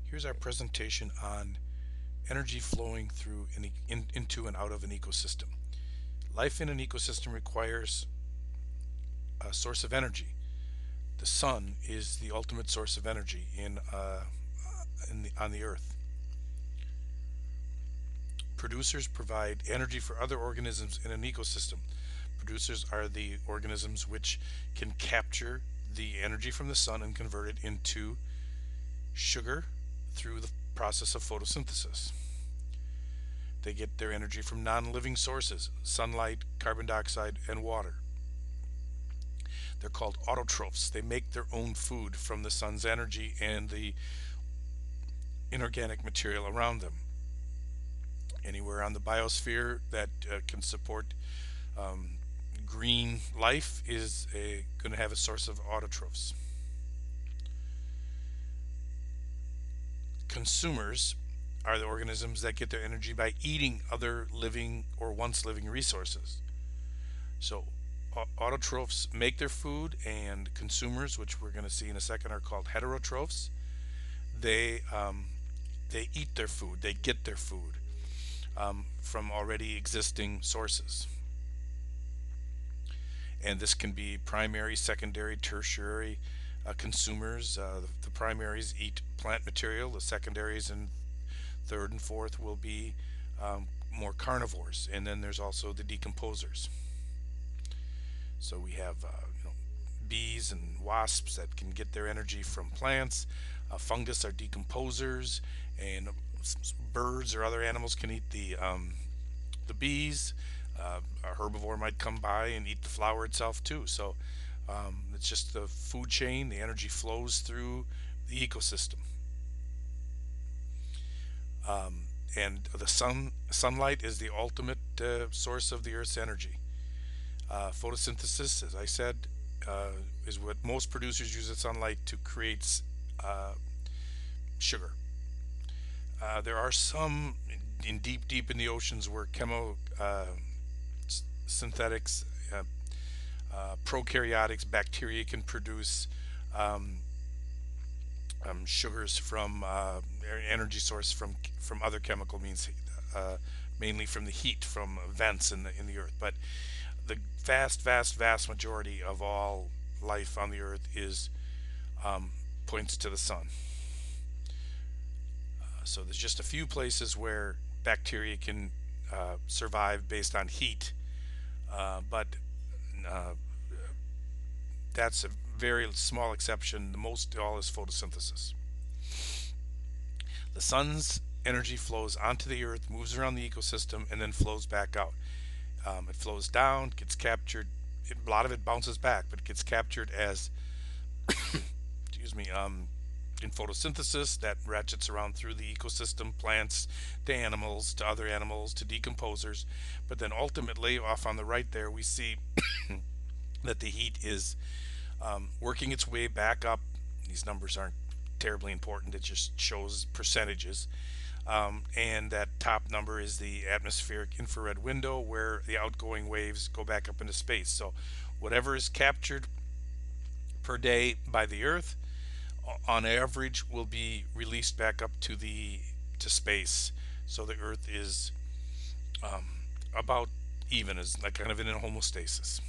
Here's our presentation on energy flowing through into and out of an ecosystem. Life in an ecosystem requires a source of energy. The sun is the ultimate source of energy on the earth. Producers provide energy for other organisms in an ecosystem. Producers are the organisms which can capture the energy from the sun and convert it into sugar through the process of photosynthesis. They get their energy from non-living sources: sunlight, carbon dioxide, and water. They're called autotrophs. They make their own food from the sun's energy and the inorganic material around them. Anywhere on the biosphere that can support um, green life is going to have a source of autotrophs. Consumers are the organisms that get their energy by eating other living or once living resources. So autotrophs make their food, and consumers, which we're going to see in a second, are called heterotrophs. They they eat their food. They get their food from already existing sources, and this can be primary, secondary, tertiary consumers. The primaries eat plant material. The secondaries and third and fourth will be more carnivores, and then there's also the decomposers. So we have bees and wasps that can get their energy from plants. Fungus are decomposers, and birds or other animals can eat the bees. A herbivore might come by and eat the flower itself too. So it's just the food chain. The energy flows through the ecosystem. Um, and the sunlight is the ultimate source of the Earth's energy. Photosynthesis, as I said, is what most producers use the sunlight to create uh, sugar. There are some in deep in the oceans where synthetics, prokaryotics, bacteria can produce um, sugars from energy source from other chemical means, uh, mainly from the heat from vents in the earth. But the vast majority of all life on the earth is um, points to the sun. So there's just a few places where bacteria can survive based on heat, but uh, that's a very small exception. The most all is photosynthesis. The sun's energy flows onto the earth, moves around the ecosystem, and then flows back out. It flows down, gets captured. A lot of it bounces back, but it gets captured as, excuse me, in photosynthesis that ratchets around through the ecosystem, plants to animals to other animals to decomposers. But then ultimately, off on the right there, we see that the heat is working its way back up. These numbers aren't terribly important, it just shows percentages. And that top number is the atmospheric infrared window where the outgoing waves go back up into space. So whatever is captured per day by the Earth, on average, will be released back up to space. So the Earth is um, about even, as like kind of in a homeostasis.